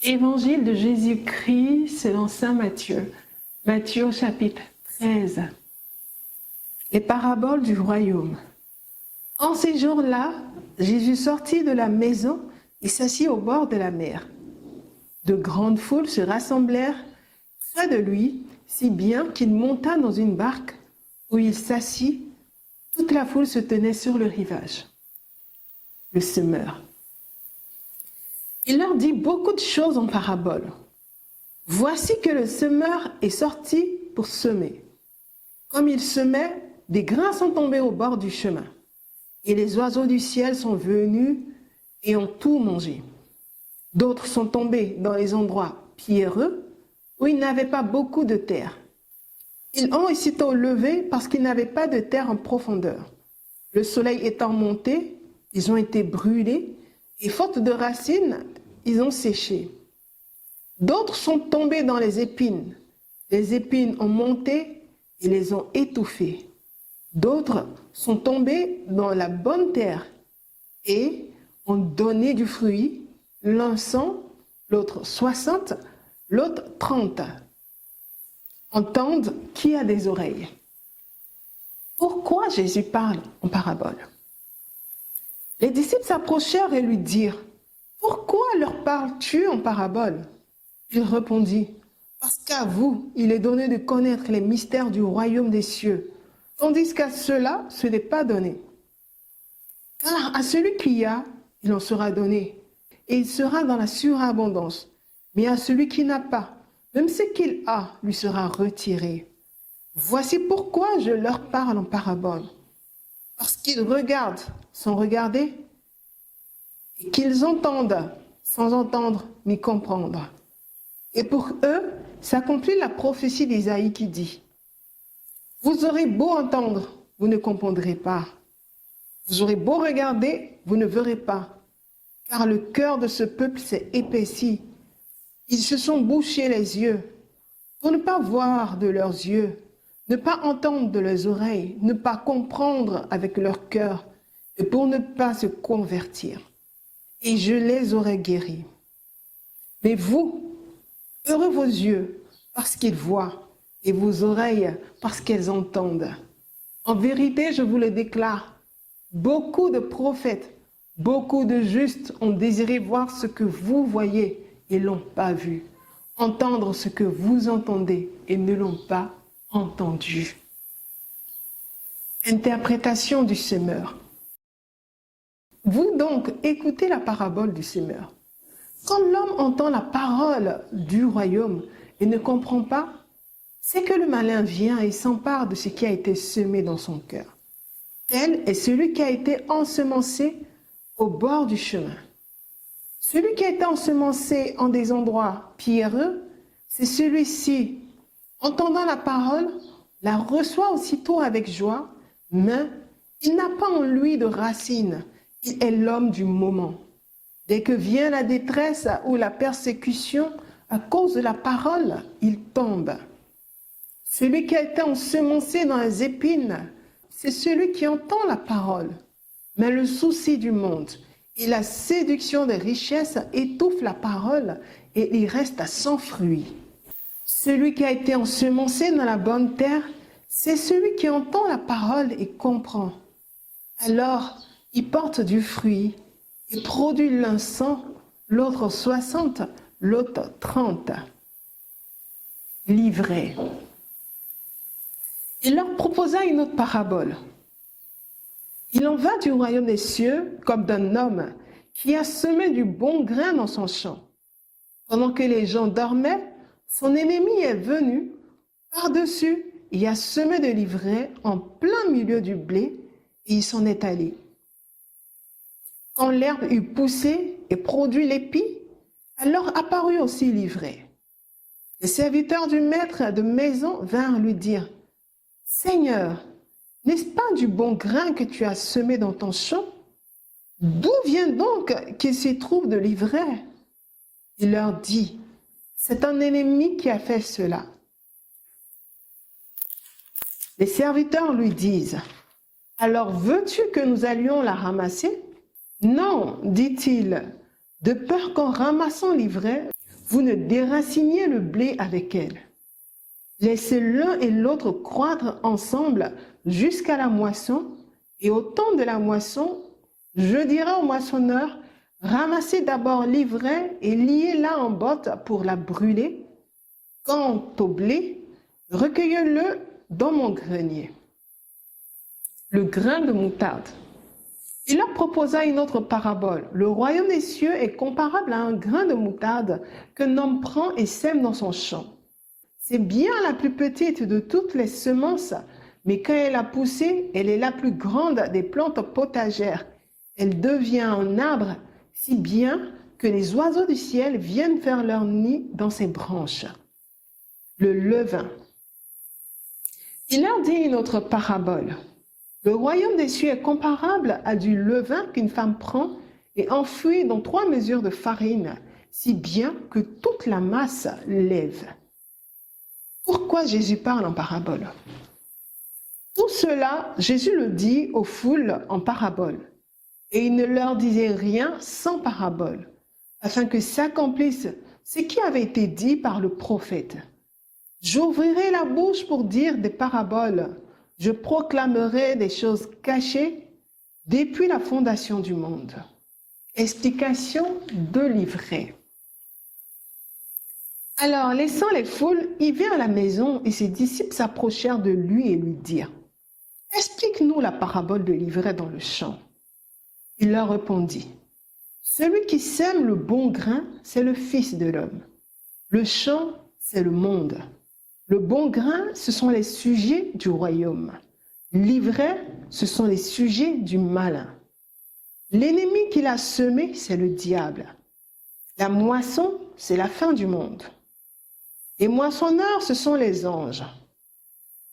Évangile de Jésus-Christ selon saint Matthieu. Matthieu au chapitre 13. Les paraboles du royaume. En ces jours-là, Jésus sortit de la maison et s'assit au bord de la mer. De grandes foules se rassemblèrent près de lui, si bien qu'il monta dans une barque où il s'assit. Toute la foule se tenait sur le rivage. Le semeur. Il leur dit beaucoup de choses en parabole. Voici que le semeur est sorti pour semer. Comme il semait, des grains sont tombés au bord du chemin. Et les oiseaux du ciel sont venus et ont tout mangé. D'autres sont tombés dans les endroits pierreux où il n'avait pas beaucoup de terre. Ils ont aussitôt levé parce qu'ils n'avaient pas de terre en profondeur. Le soleil étant monté, ils ont été brûlés et faute de racines, ils ont séché. D'autres sont tombés dans les épines. Les épines ont monté et les ont étouffés. D'autres sont tombés dans la bonne terre et ont donné du fruit, l'un 100, l'autre 60, l'autre 30. Entendent qui a des oreilles. Pourquoi Jésus parle en parabole? Les disciples s'approchèrent et lui dirent, « Pourquoi leur parles-tu en parabole ?» Il répondit, « Parce qu'à vous, il est donné de connaître les mystères du royaume des cieux, tandis qu'à ceux-là, ce n'est pas donné. Car à celui qui a, il en sera donné, et il sera dans la surabondance. Mais à celui qui n'a pas, même ce qu'il a, lui sera retiré. Voici pourquoi je leur parle en parabole. Parce qu'ils regardent sans regarder, et qu'ils entendent sans entendre ni comprendre. Et pour eux, s'accomplit la prophétie d'Isaïe qui dit, « Vous aurez beau entendre, vous ne comprendrez pas. Vous aurez beau regarder, vous ne verrez pas. Car le cœur de ce peuple s'est épaissi. Ils se sont bouchés les yeux, pour ne pas voir de leurs yeux, ne pas entendre de leurs oreilles, ne pas comprendre avec leur cœur, et pour ne pas se convertir. Et je les aurais guéris. Mais vous, heureux vos yeux, parce qu'ils voient, et vos oreilles, parce qu'elles entendent. En vérité, je vous le déclare, beaucoup de prophètes, beaucoup de justes ont désiré voir ce que vous voyez et ne l'ont pas vu, entendre ce que vous entendez et ne l'ont pas entendu. Interprétation du semeur. Vous donc écoutez la parabole du semeur. Quand l'homme entend la parole du royaume et ne comprend pas, c'est que le malin vient et s'empare de ce qui a été semé dans son cœur. Tel est celui qui a été ensemencé au bord du chemin. Celui qui a été ensemencé en des endroits pierreux, c'est celui-ci, entendant la parole, la reçoit aussitôt avec joie, mais il n'a pas en lui de racines. Il est l'homme du moment. Dès que vient la détresse ou la persécution, à cause de la parole, il tombe. Celui qui a été ensemencé dans les épines, c'est celui qui entend la parole. Mais le souci du monde et la séduction des richesses étouffent la parole et il reste sans fruit. Celui qui a été ensemencé dans la bonne terre, c'est celui qui entend la parole et comprend. Alors, il porte du fruit et produit l'un 100, l'autre 60, l'autre 30. Livré. Il leur proposa une autre parabole. Il en va du royaume des cieux comme d'un homme qui a semé du bon grain dans son champ. Pendant que les gens dormaient, son ennemi est venu par-dessus et a semé de l'ivraie en plein milieu du blé et il s'en est allé. Quand l'herbe eut poussé et produit l'épi, alors apparut aussi l'ivraie. Les serviteurs du maître de maison vinrent lui dire, « Seigneur, n'est-ce pas du bon grain que tu as semé dans ton champ? D'où vient donc qu'il s'y trouve de l'ivraie? » Il leur dit, « C'est un ennemi qui a fait cela. » Les serviteurs lui disent, « Alors veux-tu que nous allions la ramasser? » « Non, dit-il, de peur qu'en ramassant l'ivraie, vous ne déraciniez le blé avec elle. Laissez l'un et l'autre croître ensemble jusqu'à la moisson, et au temps de la moisson, je dirai au moissonneur, ramassez d'abord l'ivraie et liez-la en botte pour la brûler. Quant au blé, recueillez-le dans mon grenier. Le grain de moutarde. Il leur proposa une autre parabole. Le royaume des cieux est comparable à un grain de moutarde qu'un homme prend et sème dans son champ. C'est bien la plus petite de toutes les semences, mais quand elle a poussé, elle est la plus grande des plantes potagères. Elle devient un arbre si bien que les oiseaux du ciel viennent faire leur nid dans ses branches. Le levain. Il leur dit une autre parabole. Le royaume des cieux est comparable à du levain qu'une femme prend et enfouit dans 3 mesures de farine, si bien que toute la masse lève. Pourquoi Jésus parle en parabole? Tout cela, Jésus le dit aux foules en parabole, et il ne leur disait rien sans parabole, afin que s'accomplisse ce qui avait été dit par le prophète. J'ouvrirai la bouche pour dire des paraboles, je proclamerai des choses cachées depuis la fondation du monde. Explication de l'ivraie. Alors, laissant les foules, il vint à la maison et ses disciples s'approchèrent de lui et lui dirent, « Explique-nous la parabole de l'ivraie dans le champ. » Il leur répondit, « Celui qui sème le bon grain, c'est le Fils de l'homme. Le champ, c'est le monde. Le bon grain, ce sont les sujets du royaume. L'ivraie, ce sont les sujets du malin. L'ennemi qu'il a semé, c'est le diable. La moisson, c'est la fin du monde. Les moissonneurs, ce sont les anges.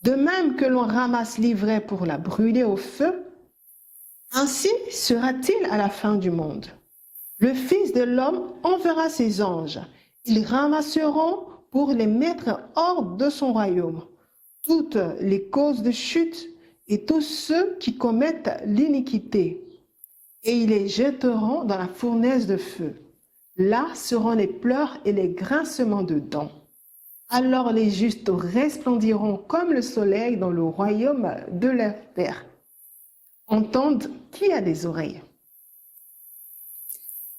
De même que l'on ramasse l'ivraie pour la brûler au feu, ainsi sera-t-il à la fin du monde. Le Fils de l'homme enverra ses anges. Ils ramasseront pour les mettre hors de son royaume toutes les causes de chute et tous ceux qui commettent l'iniquité. Et ils les jetteront dans la fournaise de feu. Là seront les pleurs et les grincements de dents. Alors les justes resplendiront comme le soleil dans le royaume de leur Père. Entendent qui a des oreilles.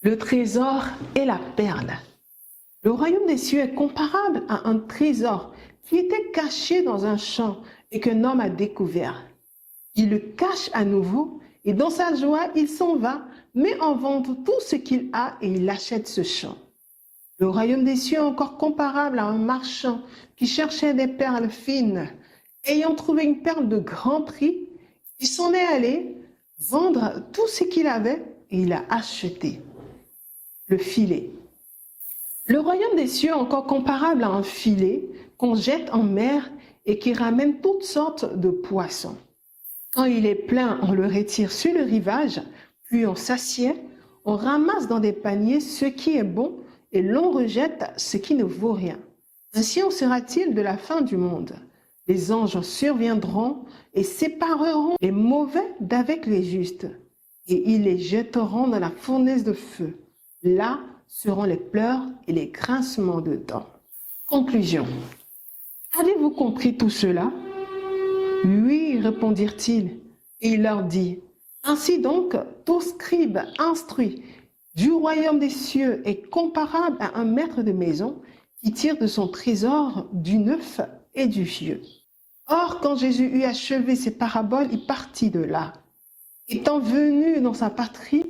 Le trésor et la perle. Le royaume des cieux est comparable à un trésor qui était caché dans un champ et qu'un homme a découvert. Il le cache à nouveau et dans sa joie, il s'en va, met en vente tout ce qu'il a et il achète ce champ. Le royaume des cieux est encore comparable à un marchand qui cherchait des perles fines. Ayant trouvé une perle de grand prix, il s'en est allé vendre tout ce qu'il avait et il a acheté. Le filet. Le royaume des cieux est encore comparable à un filet qu'on jette en mer et qui ramène toutes sortes de poissons. Quand il est plein, on le retire sur le rivage, puis on s'assied, on ramasse dans des paniers ce qui est bon et l'on rejette ce qui ne vaut rien. Ainsi en sera-t-il de la fin du monde. Les anges surviendront et sépareront les mauvais d'avec les justes, et ils les jetteront dans la fournaise de feu. Là seront les pleurs et les grincements de dents. Conclusion. Avez-vous compris tout cela? Oui, répondirent-ils. Et il leur dit, ainsi donc, tout scribe instruit du royaume des cieux est comparable à un maître de maison qui tire de son trésor du neuf et du vieux. Or, quand Jésus eut achevé ses paraboles, il partit de là. Étant venu dans sa patrie,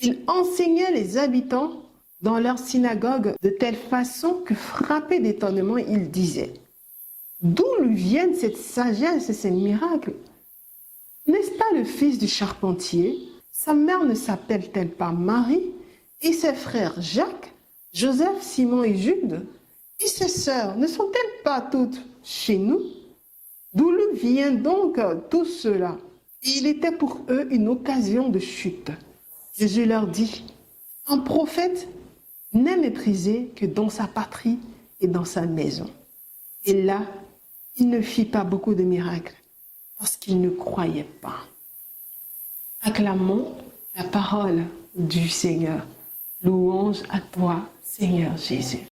il enseignait les habitants dans leur synagogue de telle façon que, frappé d'étonnement, il disait, « D'où lui viennent cette sagesse et ces miracles? N'est-ce pas le fils du charpentier? Sa mère ne s'appelle-t-elle pas Marie? Et ses frères Jacques, Joseph, Simon et Jude? Et ses sœurs ne sont-elles pas toutes chez nous? D'où lui vient donc tout cela? » Et il était pour eux une occasion de chute. Jésus leur dit, « Un prophète n'est méprisé que dans sa patrie et dans sa maison. » Et là, il ne fit pas beaucoup de miracles parce qu'il ne croyait pas. Acclamons la parole du Seigneur. Louange à toi, Seigneur Jésus.